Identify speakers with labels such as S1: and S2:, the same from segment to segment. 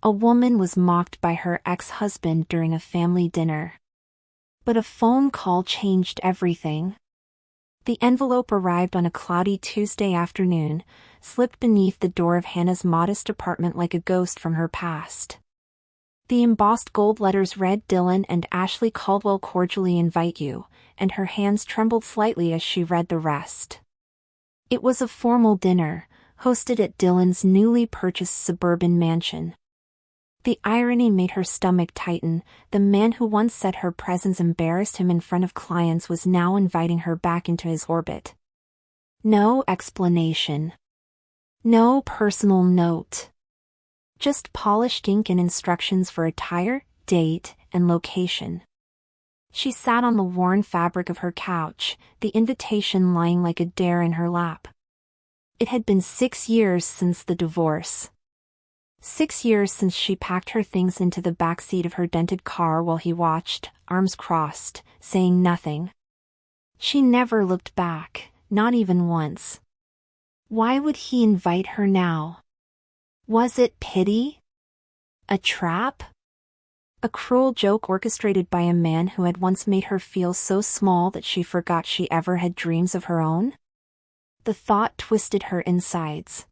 S1: A woman was mocked by her ex-husband during a family dinner. But a phone call changed everything. The envelope arrived on a cloudy Tuesday afternoon, slipped beneath the door of Hannah's modest apartment like a ghost from her past. The embossed gold letters read, "Dylan and Ashley Caldwell cordially invite you," and her hands trembled slightly as she read the rest. It was a formal dinner, hosted at Dylan's newly purchased suburban mansion. The irony made her stomach tighten. The man who once said her presence embarrassed him in front of clients was now inviting her back into his orbit. No explanation. No personal note. Just polished ink and instructions for attire, date, and location. She sat on the worn fabric of her couch, the invitation lying like a dare in her lap. It had been 6 years since the divorce. 6 years since she packed her things into the backseat of her dented car while he watched, arms crossed, saying nothing. She never looked back, not even once. Why would he invite her now? Was it pity? A trap? A cruel joke orchestrated by a man who had once made her feel so small that she forgot she ever had dreams of her own? The thought twisted her insides.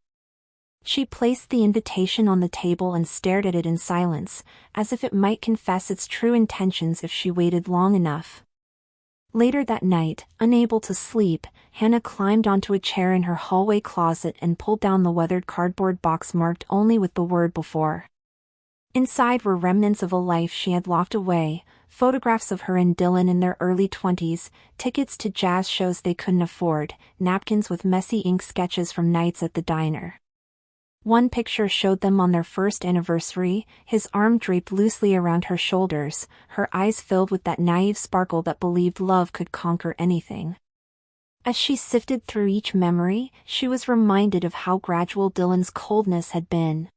S1: She placed the invitation on the table and stared at it in silence, as if it might confess its true intentions if she waited long enough. Later that night, unable to sleep, Hannah climbed onto a chair in her hallway closet and pulled down the weathered cardboard box marked only with the word "before." Inside were remnants of a life she had locked away, photographs of her and Dylan in their early 20s, tickets to jazz shows they couldn't afford, napkins with messy ink sketches from nights at the diner. One picture showed them on their first anniversary, his arm draped loosely around her shoulders, her eyes filled with that naive sparkle that believed love could conquer anything. As she sifted through each memory, she was reminded of how gradual Dylan's coldness had been.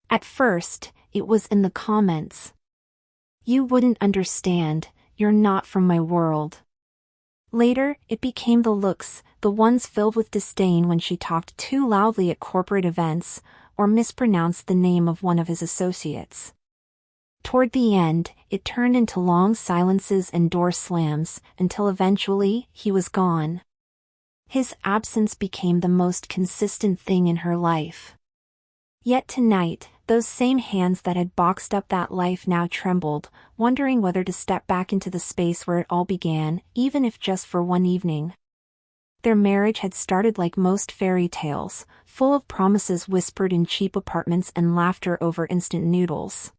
S1: At first, it was in the comments. "You wouldn't understand, you're not from my world." Later, it became the looks, the ones filled with disdain when she talked too loudly at corporate events, or mispronounced the name of one of his associates. Toward the end, it turned into long silences and door slams, until eventually, he was gone. His absence became the most consistent thing in her life. Yet tonight, those same hands that had boxed up that life now trembled, wondering whether to step back into the space where it all began, even if just for one evening. Their marriage had started like most fairy tales, full of promises whispered in cheap apartments and laughter over instant noodles.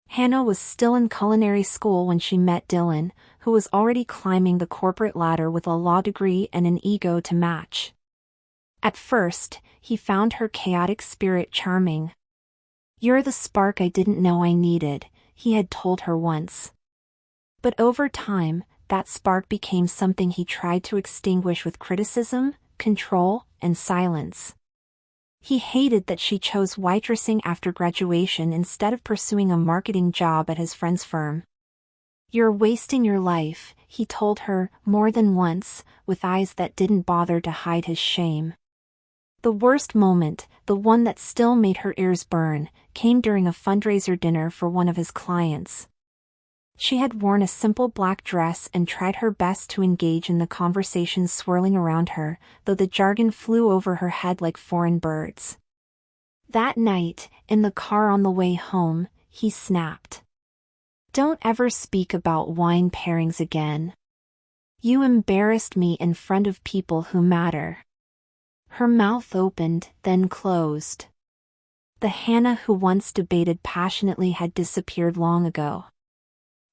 S1: Hannah was still in culinary school when she met Dylan, who was already climbing the corporate ladder with a law degree and an ego to match. At first, he found her chaotic spirit charming. "You're the spark I didn't know I needed," he had told her once. But over time, that spark became something he tried to extinguish with criticism, control, and silence. He hated that she chose waitressing after graduation instead of pursuing a marketing job at his friend's firm. "You're wasting your life," he told her, more than once, with eyes that didn't bother to hide his shame. The worst moment, the one that still made her ears burn, came during a fundraiser dinner for one of his clients. She had worn a simple black dress and tried her best to engage in the conversations swirling around her, though the jargon flew over her head like foreign birds. That night, in the car on the way home, he snapped. "Don't ever speak about wine pairings again. You embarrassed me in front of people who matter." Her mouth opened, then closed. The Hannah who once debated passionately had disappeared long ago.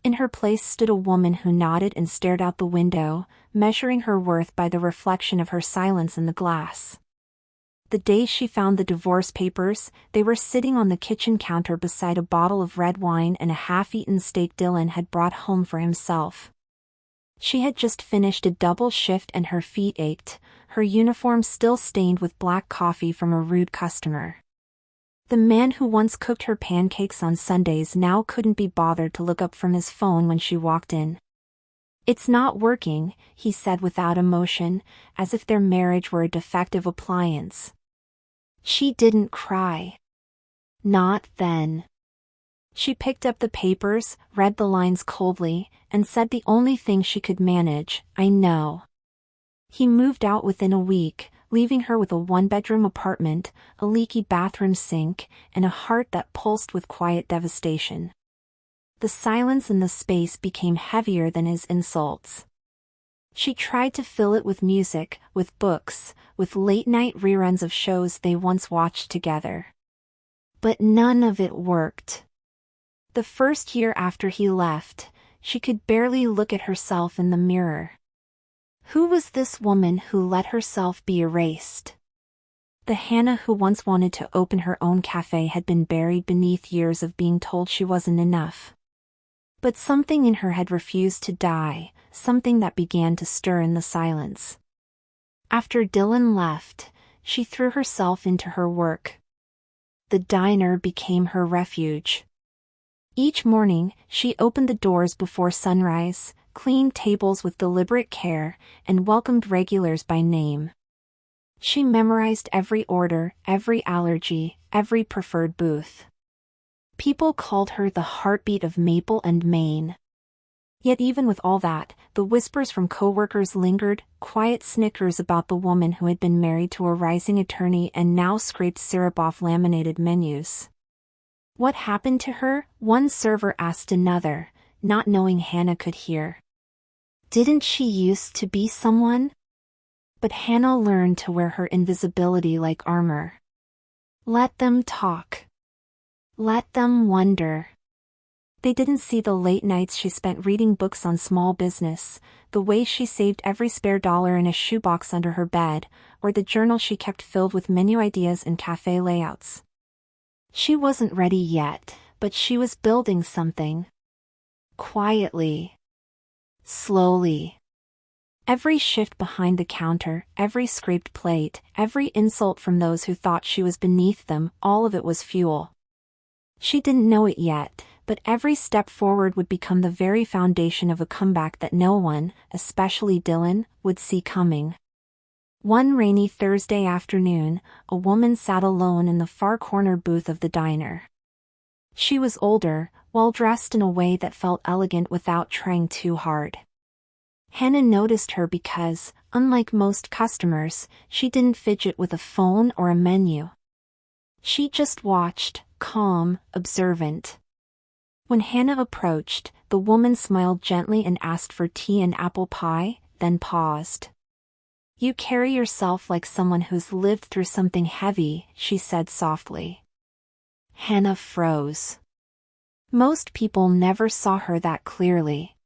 S1: In her place stood a woman who nodded and stared out the window, measuring her worth by the reflection of her silence in the glass. The day she found the divorce papers, they were sitting on the kitchen counter beside a bottle of red wine and a half-eaten steak Dylan had brought home for himself. She had just finished a double shift and her feet ached, her uniform still stained with black coffee from a rude customer. The man who once cooked her pancakes on Sundays now couldn't be bothered to look up from his phone when she walked in. "It's not working," he said without emotion, as if their marriage were a defective appliance. She didn't cry. Not then. She picked up the papers, read the lines coldly, and said the only thing she could manage, "I know." He moved out within a week, leaving her with a one-bedroom apartment, a leaky bathroom sink, and a heart that pulsed with quiet devastation. The silence in the space became heavier than his insults. She tried to fill it with music, with books, with late-night reruns of shows they once watched together. But none of it worked. The first year after he left, she could barely look at herself in the mirror. Who was this woman who let herself be erased? The Hannah who once wanted to open her own cafe had been buried beneath years of being told she wasn't enough. But something in her had refused to die, something that began to stir in the silence. After Dylan left, she threw herself into her work. The diner became her refuge. Each morning, she opened the doors before sunrise, cleaned tables with deliberate care, and welcomed regulars by name. She memorized every order, every allergy, every preferred booth. People called her the heartbeat of Maple and Maine. Yet even with all that, the whispers from coworkers lingered, quiet snickers about the woman who had been married to a rising attorney and now scraped syrup off laminated menus. What happened to her? One server asked another, not knowing Hannah could hear. Didn't she used to be someone? But Hannah learned to wear her invisibility like armor. Let them talk. Let them wonder. They didn't see the late nights she spent reading books on small business, the way she saved every spare dollar in a shoebox under her bed, or the journal she kept filled with menu ideas and cafe layouts. She wasn't ready yet, but she was building something. Quietly. Slowly. Every shift behind the counter, every scraped plate, every insult from those who thought she was beneath them, all of it was fuel. She didn't know it yet, but every step forward would become the very foundation of a comeback that no one, especially Dylan, would see coming. One rainy Thursday afternoon, a woman sat alone in the far corner booth of the diner. She was older, well-dressed in a way that felt elegant without trying too hard. Hannah noticed her because, unlike most customers, she didn't fidget with a phone or a menu. She just watched, calm, observant. When Hannah approached, the woman smiled gently and asked for tea and apple pie, then paused. "You carry yourself like someone who's lived through something heavy," she said softly. Hannah froze. Most people never saw her that clearly.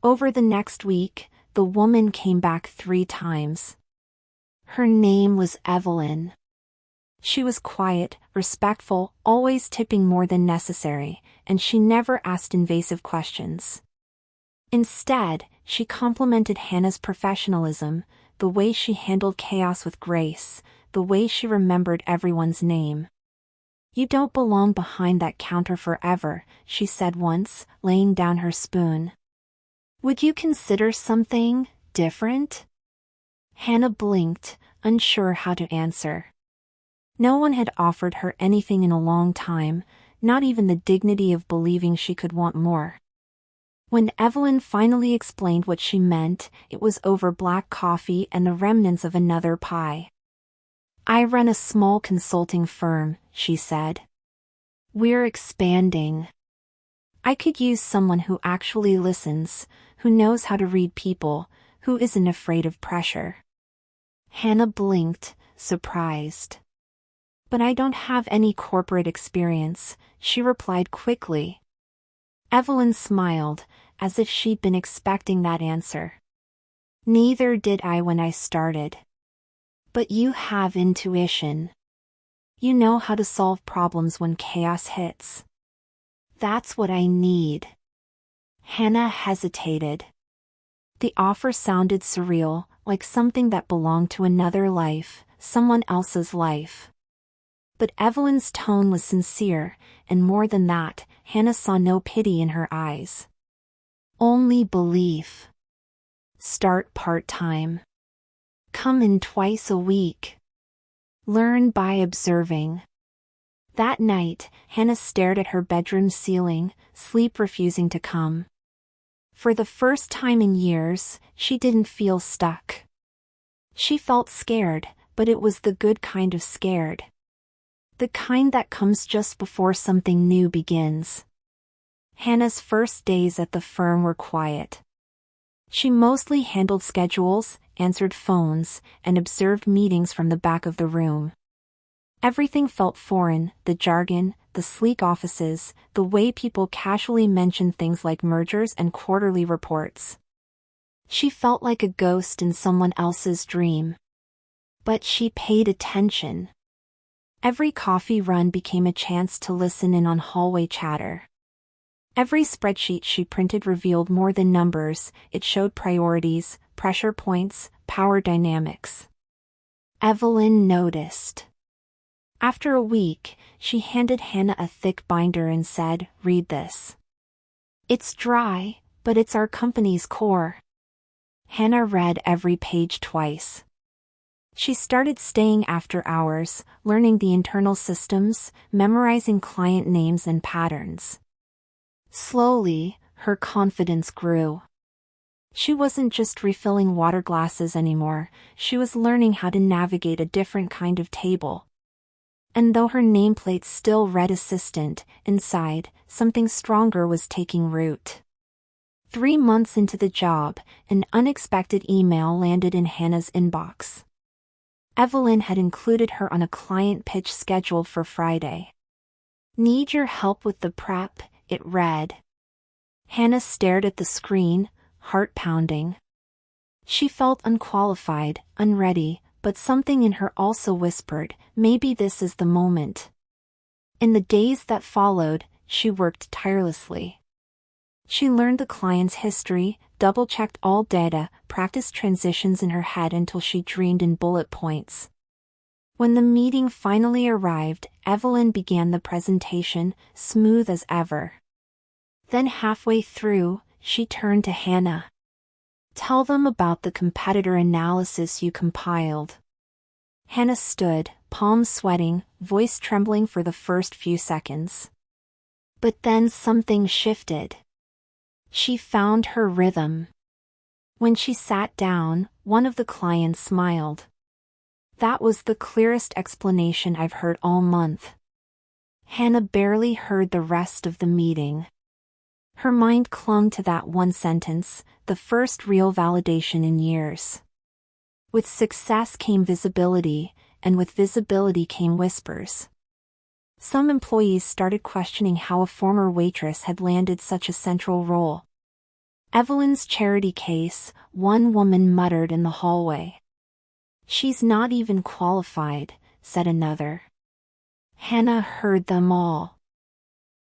S1: Over the next week, the woman came back 3 times. Her name was Evelyn. She was quiet, respectful, always tipping more than necessary, and she never asked invasive questions. Instead, she complimented Hannah's professionalism, the way she handled chaos with grace, the way she remembered everyone's name. "You don't belong behind that counter forever," she said once, laying down her spoon. "Would you consider something different?" Hannah blinked, unsure how to answer. No one had offered her anything in a long time, not even the dignity of believing she could want more. When Evelyn finally explained what she meant, it was over black coffee and the remnants of another pie. "I run a small consulting firm," she said. "We're expanding. I could use someone who actually listens, who knows how to read people, who isn't afraid of pressure." Hannah blinked, surprised. "But I don't have any corporate experience," she replied quickly. Evelyn smiled, as if she'd been expecting that answer. "Neither did I when I started. But you have intuition. You know how to solve problems when chaos hits. That's what I need." Hannah hesitated. The offer sounded surreal, like something that belonged to another life, someone else's life. But Evelyn's tone was sincere, and more than that, Hannah saw no pity in her eyes. "Only belief. Start part-time. Come in twice a week. Learn by observing. That night, Hannah stared at her bedroom ceiling, sleep refusing to come. For the first time in years, she didn't feel stuck. She felt scared, but it was the good kind of scared. The kind that comes just before something new begins. Hannah's first days at the firm were quiet. She mostly handled schedules, answered phones, and observed meetings from the back of the room. Everything felt foreign, the jargon, the sleek offices, the way people casually mentioned things like mergers and quarterly reports. She felt like a ghost in someone else's dream. But she paid attention. Every coffee run became a chance to listen in on hallway chatter. Every spreadsheet she printed revealed more than numbers, it showed priorities, pressure points, power dynamics. Evelyn noticed. After a week, she handed Hannah a thick binder and said, "Read this. It's dry, but it's our company's core." Hannah read every page twice. She started staying after hours, learning the internal systems, memorizing client names and patterns. Slowly, her confidence grew. She wasn't just refilling water glasses anymore, she was learning how to navigate a different kind of table. And though her nameplate still read assistant, inside, something stronger was taking root. 3 months into the job, an unexpected email landed in Hannah's inbox. Evelyn had included her on a client pitch scheduled for Friday. "Need your help with the prep," it read. Hannah stared at the screen, heart pounding. She felt unqualified, unready, but something in her also whispered, maybe this is the moment. In the days that followed, she worked tirelessly. She learned the client's history, double-checked all data, practiced transitions in her head until she dreamed in bullet points. When the meeting finally arrived, Evelyn began the presentation, smooth as ever. Then halfway through, she turned to Hannah. "Tell them about the competitor analysis you compiled." Hannah stood, palms sweating, voice trembling for the first few seconds. But then something shifted. She found her rhythm. When she sat down, one of the clients smiled. "That was the clearest explanation I've heard all month." Hannah barely heard the rest of the meeting. Her mind clung to that one sentence, the first real validation in years. With success came visibility, and with visibility came whispers. Some employees started questioning how a former waitress had landed such a central role. "Evelyn's charity case," one woman muttered in the hallway. "She's not even qualified," said another. Hannah heard them all.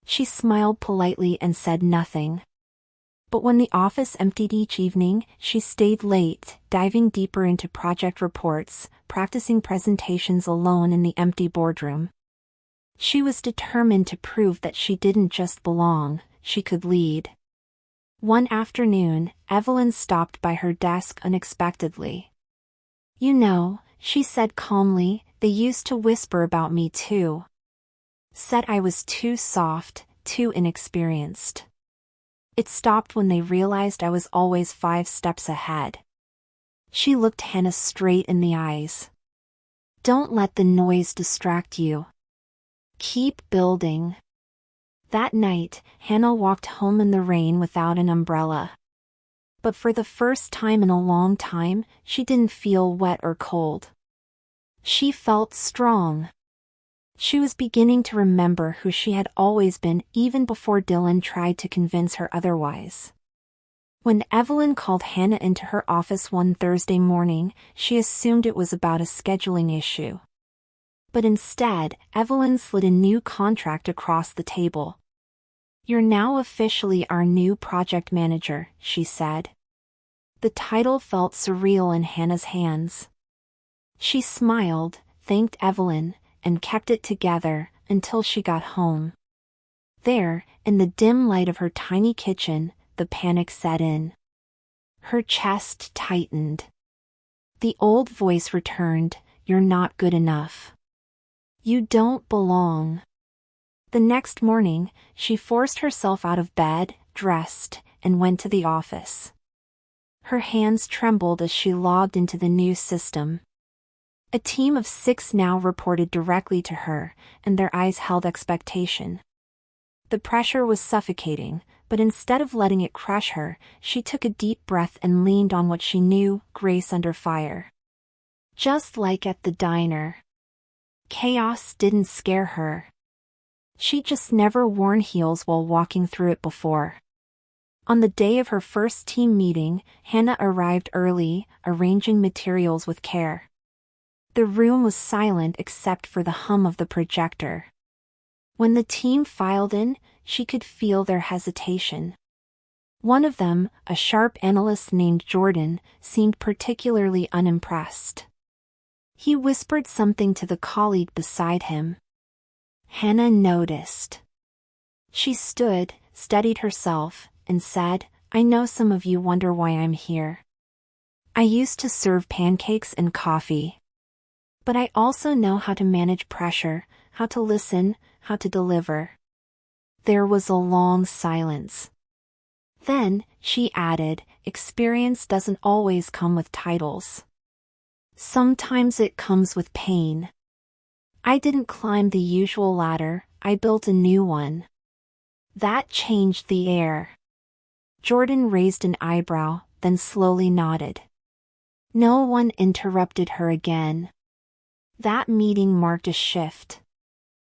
S1: She smiled politely and said nothing. But when the office emptied each evening, she stayed late, diving deeper into project reports, practicing presentations alone in the empty boardroom. She was determined to prove that she didn't just belong, she could lead. One afternoon, Evelyn stopped by her desk unexpectedly. "You know," she said calmly, "they used to whisper about me too. Said I was too soft, too inexperienced. It stopped when they realized I was always 5 steps ahead." She looked Hannah straight in the eyes. "Don't let the noise distract you. Keep building." That night, Hannah walked home in the rain without an umbrella. But for the first time in a long time, she didn't feel wet or cold. She felt strong. She was beginning to remember who she had always been even before Dylan tried to convince her otherwise. When Evelyn called Hannah into her office one Thursday morning, she assumed it was about a scheduling issue. But instead, Evelyn slid a new contract across the table. "You're now officially our new project manager," she said. The title felt surreal in Hannah's hands. She smiled, thanked Evelyn, and kept it together until she got home. There, in the dim light of her tiny kitchen, the panic set in. Her chest tightened. The old voice returned, "You're not good enough. You don't belong." The next morning, she forced herself out of bed, dressed, and went to the office. Her hands trembled as she logged into the new system. A team of 6 now reported directly to her, and their eyes held expectation. The pressure was suffocating, but instead of letting it crush her, she took a deep breath and leaned on what she knew: grace under fire. Just like at the diner. Chaos didn't scare her. She'd just never worn heels while walking through it before. On the day of her first team meeting, Hannah arrived early, arranging materials with care. The room was silent except for the hum of the projector. When the team filed in, she could feel their hesitation. One of them, a sharp analyst named Jordan, seemed particularly unimpressed. He whispered something to the colleague beside him. Hannah noticed. She stood, steadied herself, and said, "I know some of you wonder why I'm here. I used to serve pancakes and coffee. But I also know how to manage pressure, how to listen, how to deliver." There was a long silence. Then, she added, "Experience doesn't always come with titles. Sometimes it comes with pain. I didn't climb the usual ladder, I built a new one." That changed the air. Jordan raised an eyebrow, then slowly nodded. No one interrupted her again. That meeting marked a shift.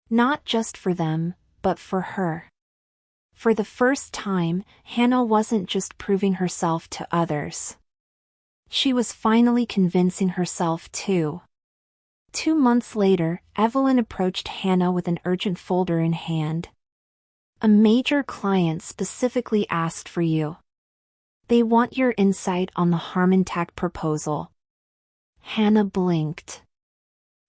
S1: Not just for them, but for her. For the first time, Hannah wasn't just proving herself to others. She was finally convincing herself too. 2 months later, Evelyn approached Hannah with an urgent folder in hand. "A major client specifically asked for you. They want your insight on the Harmon-Tech proposal." Hannah blinked.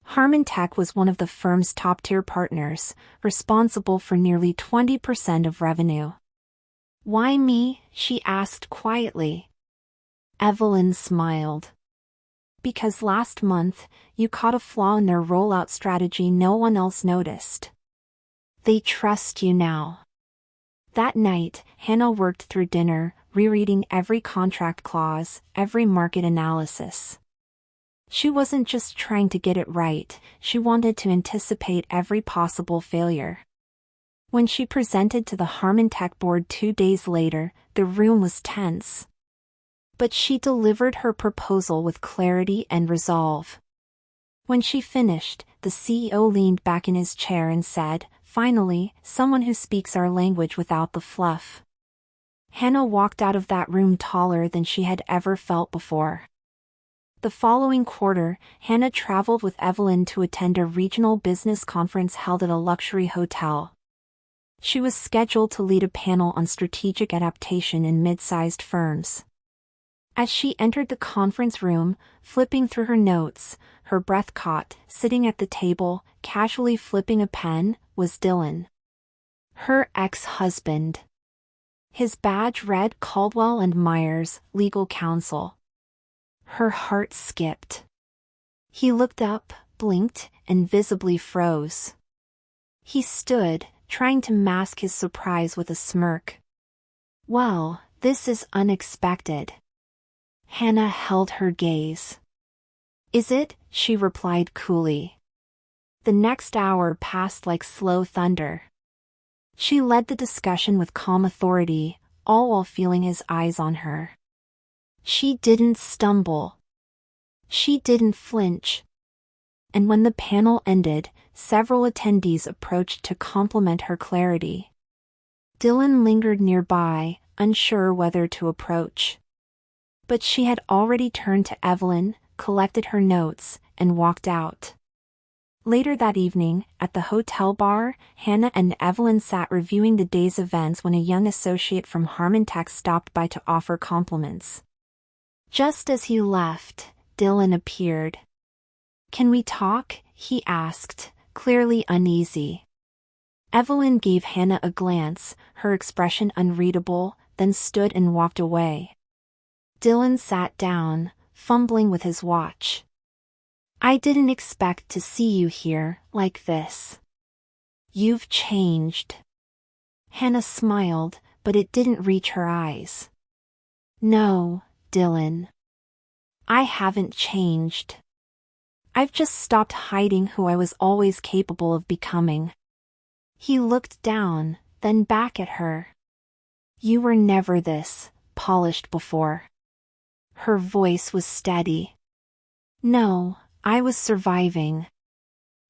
S1: Harmon-Tech was one of the firm's top-tier partners, responsible for nearly 20% of revenue. "Why me?" she asked quietly. Evelyn smiled. "Because last month, you caught a flaw in their rollout strategy no one else noticed. They trust you now." That night, Hannah worked through dinner, rereading every contract clause, every market analysis. She wasn't just trying to get it right, she wanted to anticipate every possible failure. When she presented to the Harmon-Tech board 2 days later, the room was tense. But she delivered her proposal with clarity and resolve. When she finished, the CEO leaned back in his chair and said, "Finally, someone who speaks our language without the fluff." Hannah walked out of that room taller than she had ever felt before. The following quarter, Hannah traveled with Evelyn to attend a regional business conference held at a luxury hotel. She was scheduled to lead a panel on strategic adaptation in mid-sized firms. As she entered the conference room, flipping through her notes, her breath caught. Sitting at the table, casually flipping a pen, was Dylan. Her ex-husband. His badge read Caldwell and Myers, legal counsel. Her heart skipped. He looked up, blinked, and visibly froze. He stood, trying to mask his surprise with a smirk. "Well, this is unexpected." Hannah held her gaze. "Is it?" she replied coolly. The next hour passed like slow thunder. She led the discussion with calm authority, all while feeling his eyes on her. She didn't stumble. She didn't flinch. And when the panel ended, several attendees approached to compliment her clarity. Dylan lingered nearby, unsure whether to approach. But she had already turned to Evelyn, collected her notes, and walked out. Later that evening, at the hotel bar, Hannah and Evelyn sat reviewing the day's events when a young associate from Harmon-Tech stopped by to offer compliments. Just as he left, Dylan appeared. "Can we talk?" he asked, clearly uneasy. Evelyn gave Hannah a glance, her expression unreadable, then stood and walked away. Dylan sat down, fumbling with his watch. "I didn't expect to see you here, like this." You've changed. Hannah smiled, but it didn't reach her eyes. No, Dylan. I haven't changed. I've just stopped hiding who I was always capable of becoming. He looked down, then back at her. You were never this polished before. Her voice was steady. No, I was surviving.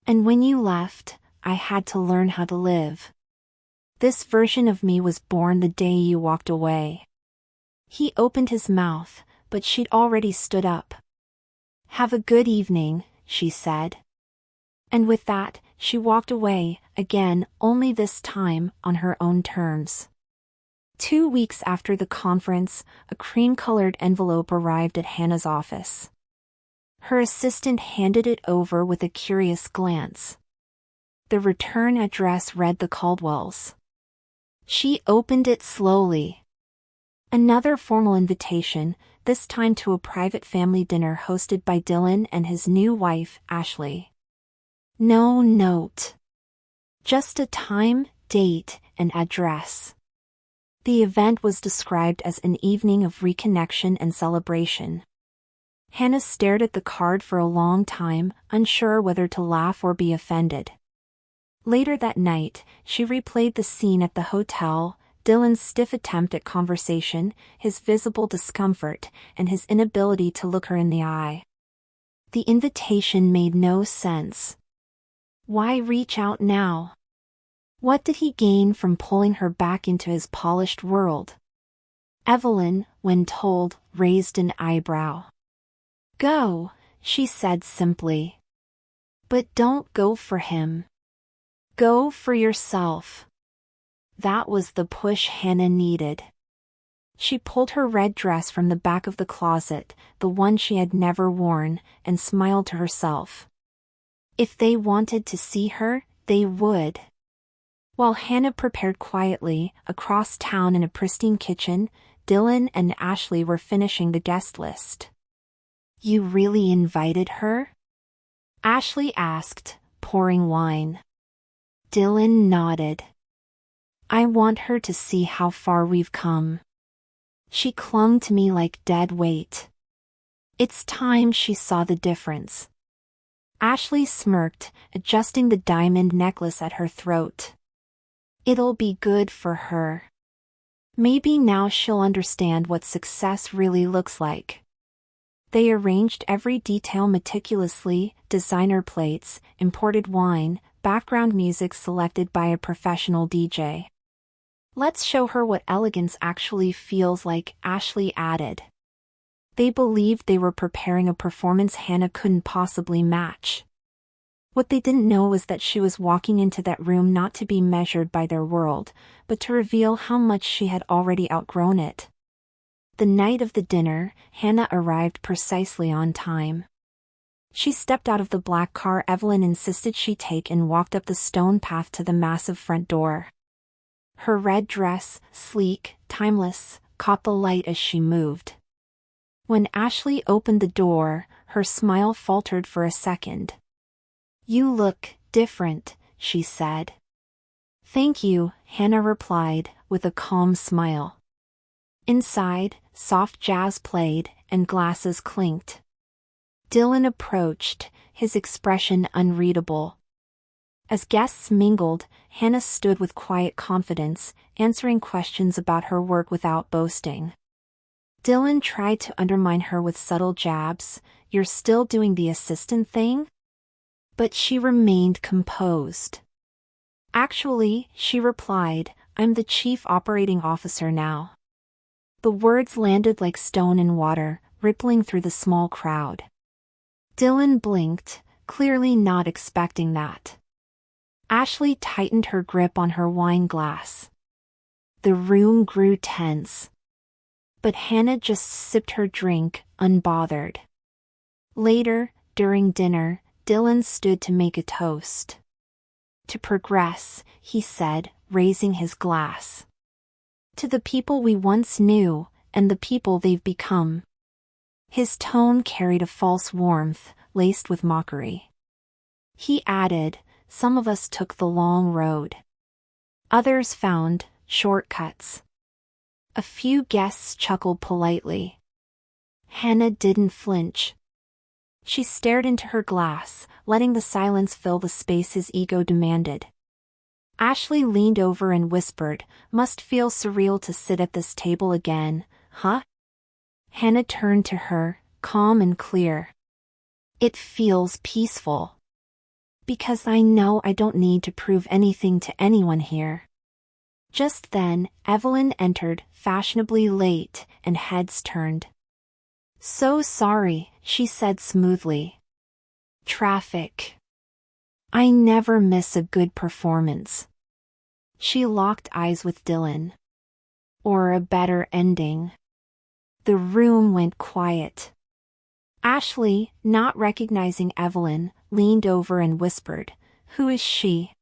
S1: And when you left, I had to learn how to live. This version of me was born the day you walked away. He opened his mouth, but she'd already stood up. Have a good evening, she said. And with that, she walked away, again, only this time on her own terms. 2 weeks after the conference, a cream-colored envelope arrived at Hannah's office. Her assistant handed it over with a curious glance. The return address read the Caldwells. She opened it slowly. Another formal invitation, this time to a private family dinner hosted by Dylan and his new wife, Ashley. No note. Just a time, date, and address. The event was described as an evening of reconnection and celebration. Hannah stared at the card for a long time, unsure whether to laugh or be offended. Later that night, she replayed the scene at the hotel, Dylan's stiff attempt at conversation, his visible discomfort, and his inability to look her in the eye. The invitation made no sense. Why reach out now? What did he gain from pulling her back into his polished world? Evelyn, when told, raised an eyebrow. Go, she said simply. But don't go for him. Go for yourself. That was the push Hannah needed. She pulled her red dress from the back of the closet, the one she had never worn, and smiled to herself. If they wanted to see her, they would. While Hannah prepared quietly, across town in a pristine kitchen, Dylan and Ashley were finishing the guest list. You really invited her? Ashley asked, pouring wine. Dylan nodded. I want her to see how far we've come. She clung to me like dead weight. It's time she saw the difference. Ashley smirked, adjusting the diamond necklace at her throat. It'll be good for her. Maybe now she'll understand what success really looks like. They arranged every detail meticulously, designer plates, imported wine, background music selected by a professional DJ. Let's show her what elegance actually feels like, Ashley added. They believed they were preparing a performance Hannah couldn't possibly match. What they didn't know was that she was walking into that room not to be measured by their world, but to reveal how much she had already outgrown it. The night of the dinner, Hannah arrived precisely on time. She stepped out of the black car Evelyn insisted she take and walked up the stone path to the massive front door. Her red dress, sleek, timeless, caught the light as she moved. When Ashley opened the door, her smile faltered for a second. You look different, she said. Thank you, Hannah replied, with a calm smile. Inside, soft jazz played, and glasses clinked. Dylan approached, his expression unreadable. As guests mingled, Hannah stood with quiet confidence, answering questions about her work without boasting. Dylan tried to undermine her with subtle jabs. You're still doing the assistant thing? But she remained composed. Actually, she replied, I'm the chief operating officer now. The words landed like stone in water, rippling through the small crowd. Dylan blinked, clearly not expecting that. Ashley tightened her grip on her wine glass. The room grew tense. But Hannah just sipped her drink, unbothered. Later, during dinner, Dylan stood to make a toast. To progress, he said, raising his glass. To the people we once knew, and the people they've become. His tone carried a false warmth, laced with mockery. He added, some of us took the long road. Others found shortcuts. A few guests chuckled politely. Hannah didn't flinch. She stared into her glass, letting the silence fill the space his ego demanded. Ashley leaned over and whispered, "Must feel surreal to sit at this table again, huh?" Hannah turned to her, calm and clear. "It feels peaceful. Because I know I don't need to prove anything to anyone here." Just then, Evelyn entered, fashionably late, and heads turned. "So sorry," she said smoothly. "Traffic. I never miss a good performance." She locked eyes with Dylan. Or a better ending. The room went quiet. Ashley, not recognizing Evelyn, leaned over and whispered, "Who is she?"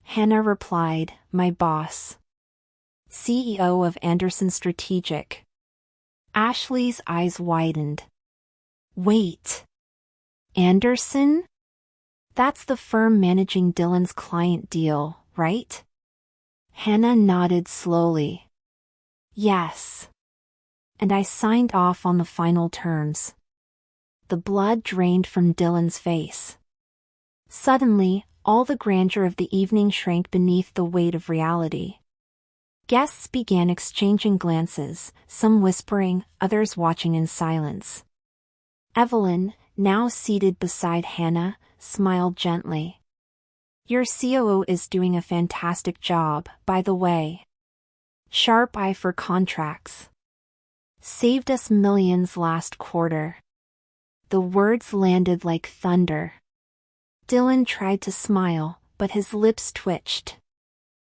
S1: Hannah replied, "My boss. CEO of Anderson Strategic." Ashley's eyes widened. "Wait. Anderson? That's the firm managing Dylan's client deal, right?" Hannah nodded slowly. "Yes. And I signed off on the final terms." The blood drained from Dylan's face. Suddenly, all the grandeur of the evening shrank beneath the weight of reality. Guests began exchanging glances, some whispering, others watching in silence. Evelyn, now seated beside Hannah, smiled gently. "Your COO is doing a fantastic job, by the way. Sharp eye for contracts. Saved us millions last quarter." The words landed like thunder. Dylan tried to smile, but his lips twitched.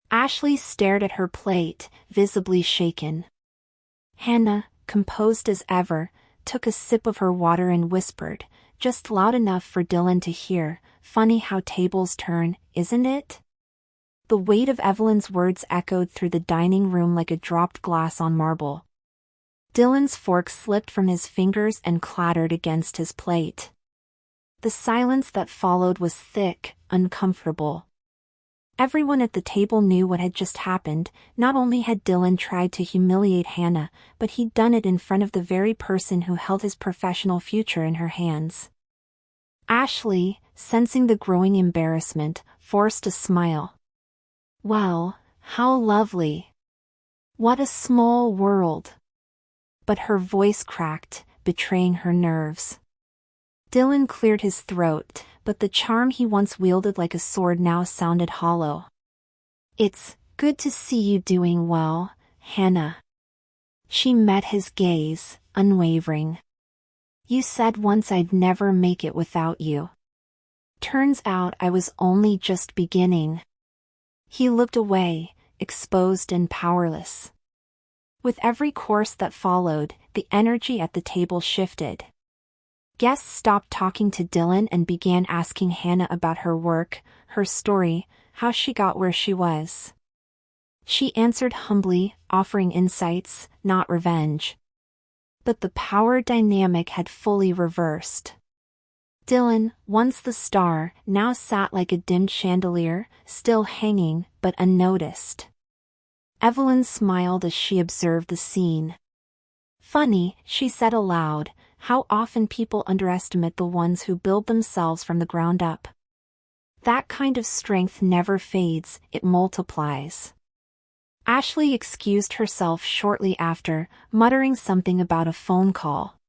S1: Ashley stared at her plate, visibly shaken. Hannah, composed as ever, took a sip of her water and whispered, just loud enough for Dylan to hear, "Funny how tables turn, isn't it?" The weight of Evelyn's words echoed through the dining room like a dropped glass on marble. Dylan's fork slipped from his fingers and clattered against his plate. The silence that followed was thick, uncomfortable. Everyone at the table knew what had just happened. Not only had Dylan tried to humiliate Hannah, but he'd done it in front of the very person who held his professional future in her hands. Ashley, sensing the growing embarrassment, forced a smile. "Well, how lovely. What a small world." But her voice cracked, betraying her nerves. Dylan cleared his throat, but the charm he once wielded like a sword now sounded hollow. "It's good to see you doing well, Hannah." She met his gaze, unwavering. "You said once I'd never make it without you. Turns out I was only just beginning." He looked away, exposed and powerless. With every course that followed, the energy at the table shifted. Guests stopped talking to Dylan and began asking Hannah about her work, her story, how she got where she was. She answered humbly, offering insights, not revenge. But the power dynamic had fully reversed. Dylan, once the star, now sat like a dimmed chandelier, still hanging, but unnoticed. Evelyn smiled as she observed the scene. "Funny," she said aloud, "how often people underestimate the ones who build themselves from the ground up. That kind of strength never fades, it multiplies." Ashley excused herself shortly after, muttering something about a phone call.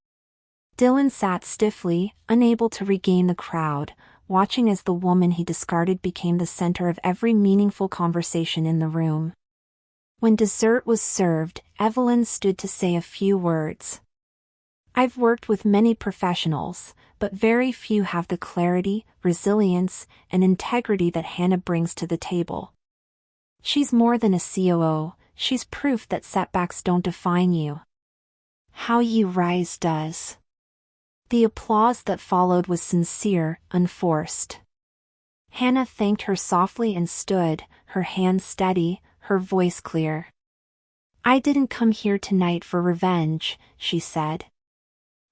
S1: Dylan sat stiffly, unable to regain the crowd, watching as the woman he discarded became the center of every meaningful conversation in the room. When dessert was served, Evelyn stood to say a few words. "I've worked with many professionals, but very few have the clarity, resilience, and integrity that Hannah brings to the table. She's more than a COO, she's proof that setbacks don't define you. How you rise does." The applause that followed was sincere, unforced. Hannah thanked her softly and stood, her hands steady, her voice clear. "I didn't come here tonight for revenge," she said.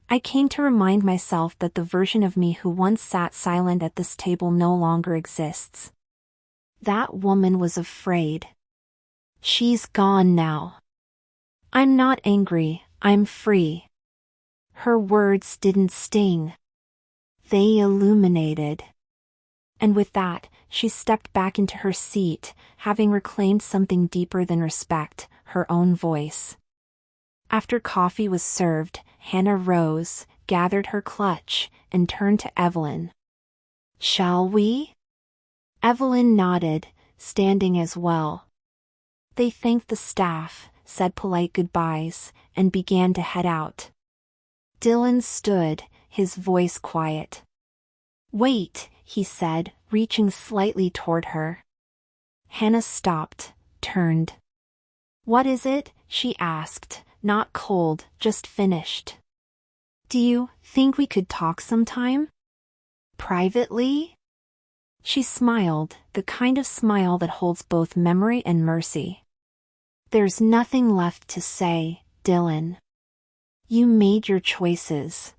S1: I came to remind myself that the version of me who once sat silent at this table no longer exists. That woman was afraid. She's gone now. I'm not angry, I'm free. Her words didn't sting. They illuminated. And with that, she stepped back into her seat, having reclaimed something deeper than respect, her own voice. After coffee was served, Hannah rose, gathered her clutch, and turned to Evelyn. "Shall we?" Evelyn nodded, standing as well. They thanked the staff, said polite goodbyes, and began to head out. Dylan stood, his voice quiet. "Wait," he said, reaching slightly toward her. Hannah stopped, turned. "What is it?" she asked, not cold, just finished. "Do you think we could talk sometime? Privately?" She smiled, the kind of smile that holds both memory and mercy. "There's nothing left to say, Dylan. You made your choices.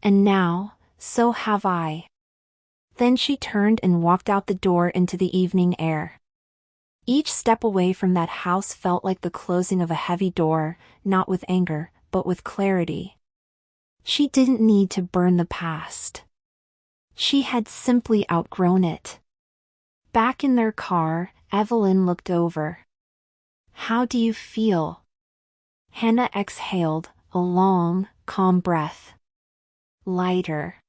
S1: And now, so have I." Then she turned and walked out the door into the evening air. Each step away from that house felt like the closing of a heavy door, not with anger, but with clarity. She didn't need to burn the past. She had simply outgrown it. Back in their car, Evelyn looked over. "How do you feel?" Hannah exhaled, a long, calm breath. Lighter.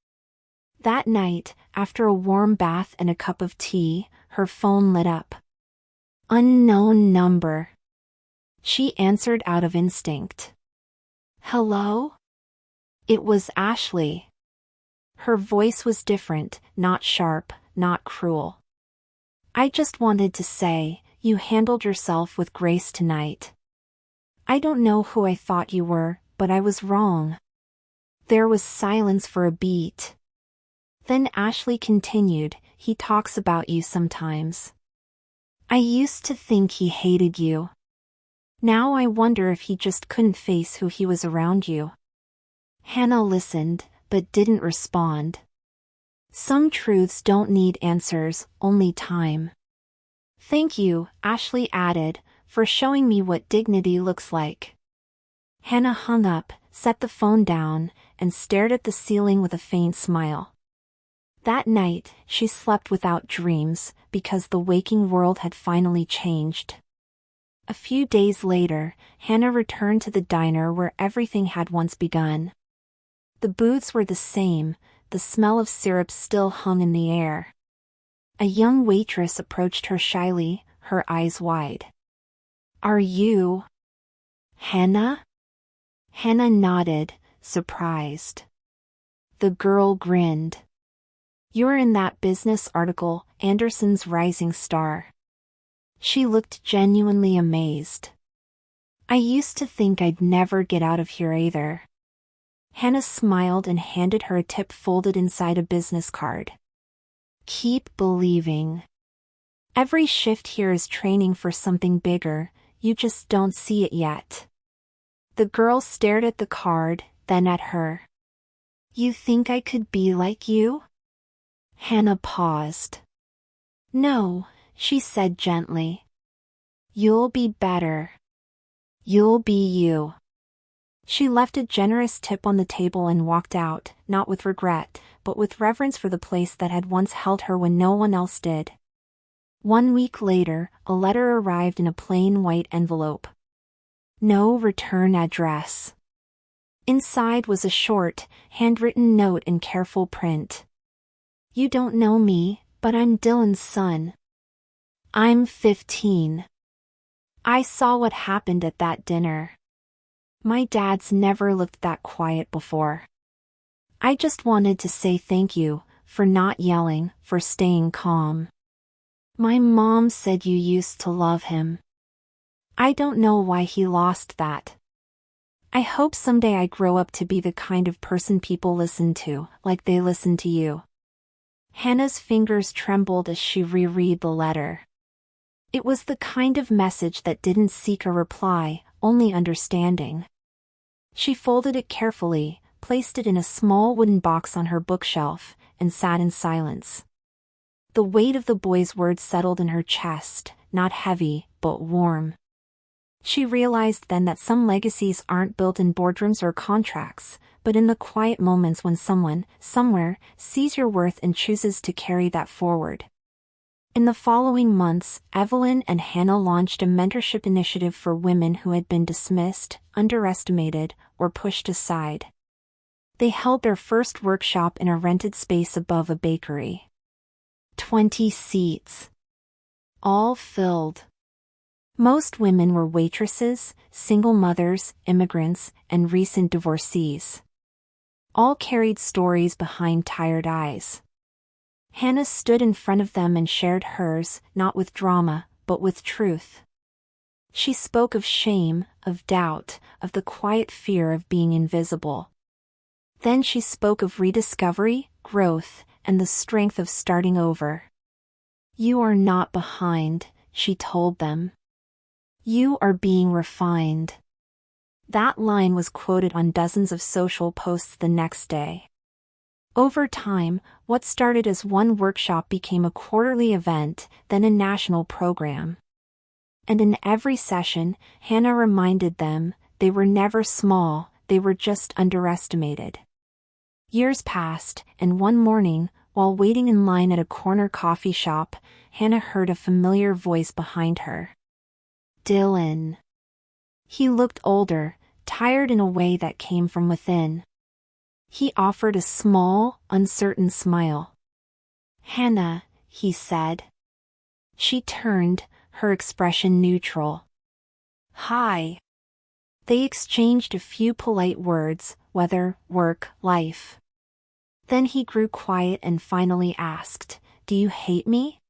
S1: That night, after a warm bath and a cup of tea, her phone lit up. Unknown number. She answered out of instinct. "Hello?" It was Ashley. Her voice was different, not sharp, not cruel. "I just wanted to say, you handled yourself with grace tonight. I don't know who I thought you were, but I was wrong." There was silence for a beat. Then Ashley continued, "He talks about you sometimes. I used to think he hated you. Now I wonder if he just couldn't face who he was around you." Hannah listened, but didn't respond. Some truths don't need answers, only time. "Thank you," Ashley added, "for showing me what dignity looks like." Hannah hung up, set the phone down, and stared at the ceiling with a faint smile. That night, she slept without dreams, because the waking world had finally changed. A few days later, Hannah returned to the diner where everything had once begun. The booths were the same, the smell of syrup still hung in the air. A young waitress approached her shyly, her eyes wide. "Are you Hannah?" Hannah nodded, surprised. The girl grinned. "You're in that business article, Anderson's Rising Star." She looked genuinely amazed. "I used to think I'd never get out of here either." Hannah smiled and handed her a tip folded inside a business card. "Keep believing. Every shift here is training for something bigger, you just don't see it yet." The girl stared at the card, then at her. "You think I could be like you?" Hannah paused. "No," she said gently. "You'll be better. You'll be you." She left a generous tip on the table and walked out, not with regret, but with reverence for the place that had once held her when no one else did. 1 week later, a letter arrived in a plain white envelope. No return address. Inside was a short, handwritten note in careful print. "You don't know me, but I'm Dylan's son. I'm 15. I saw what happened at that dinner. My dad's never looked that quiet before. I just wanted to say thank you, for not yelling, for staying calm. My mom said you used to love him. I don't know why he lost that. I hope someday I grow up to be the kind of person people listen to, like they listen to you." Hannah's fingers trembled as she reread the letter. It was the kind of message that didn't seek a reply, only understanding. She folded it carefully, placed it in a small wooden box on her bookshelf, and sat in silence. The weight of the boy's words settled in her chest, not heavy, but warm. She realized then that some legacies aren't built in boardrooms or contracts, but in the quiet moments when someone, somewhere, sees your worth and chooses to carry that forward. In the following months, Evelyn and Hannah launched a mentorship initiative for women who had been dismissed, underestimated, or pushed aside. They held their first workshop in a rented space above a bakery. 20 seats. All filled. Most women were waitresses, single mothers, immigrants, and recent divorcees. All carried stories behind tired eyes. Hannah stood in front of them and shared hers, not with drama, but with truth. She spoke of shame, of doubt, of the quiet fear of being invisible. Then she spoke of rediscovery, growth, and the strength of starting over. "You are not behind," she told them. "You are being refined." That line was quoted on dozens of social posts the next day. Over time, what started as one workshop became a quarterly event, then a national program. And in every session, Hannah reminded them, they were never small, they were just underestimated. Years passed, and one morning, while waiting in line at a corner coffee shop, Hannah heard a familiar voice behind her. "Dylan." He looked older, tired in a way that came from within. He offered a small, uncertain smile. "Hannah," he said. She turned, her expression neutral. "Hi." They exchanged a few polite words, weather, work, life. Then he grew quiet and finally asked, "Do you hate me?"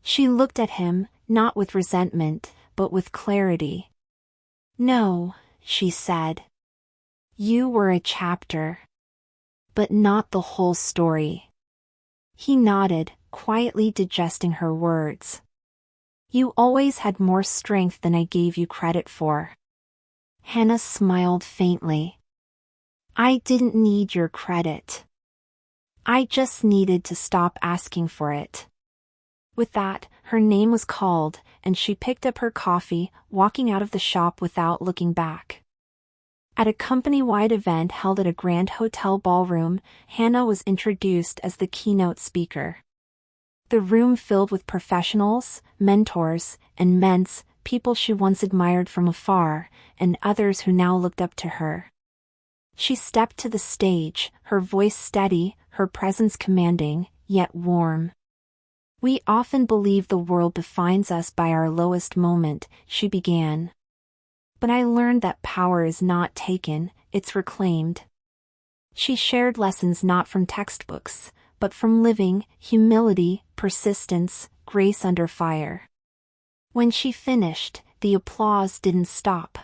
S1: She looked at him, not with resentment, but with clarity. "No," she said. "You were a chapter. But not the whole story." He nodded, quietly digesting her words. "You always had more strength than I gave you credit for." Hannah smiled faintly. "I didn't need your credit. I just needed to stop asking for it." With that, her name was called, and she picked up her coffee, walking out of the shop without looking back. At a company-wide event held at a grand hotel ballroom, Hannah was introduced as the keynote speaker. The room filled with professionals, mentors, and men's, people she once admired from afar, and others who now looked up to her. She stepped to the stage, her voice steady, her presence commanding, yet warm. "We often believe the world defines us by our lowest moment," she began. "But I learned that power is not taken, it's reclaimed." She shared lessons not from textbooks, but from living, humility, persistence, grace under fire. When she finished, the applause didn't stop.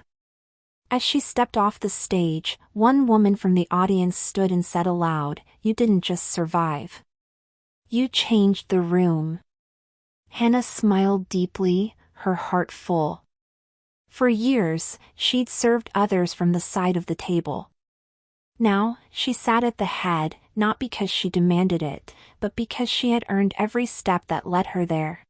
S1: As she stepped off the stage, one woman from the audience stood and said aloud, "You didn't just survive. You changed the room." Hannah smiled deeply, her heart full. For years, she'd served others from the side of the table. Now, she sat at the head, not because she demanded it, but because she had earned every step that led her there.